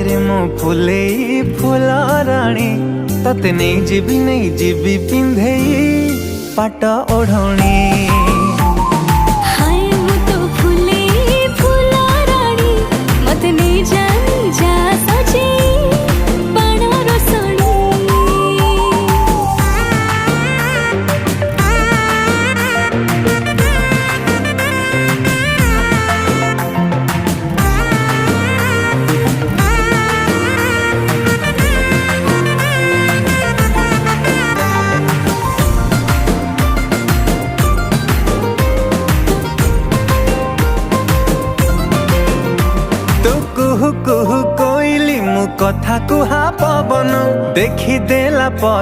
रथरे मो फुले फुल राणी तते नहीं जीवी पिंधे पाट ओढ़णी। कुहु कुहु कोइली मु कथा कुहा पवन देखी देला पर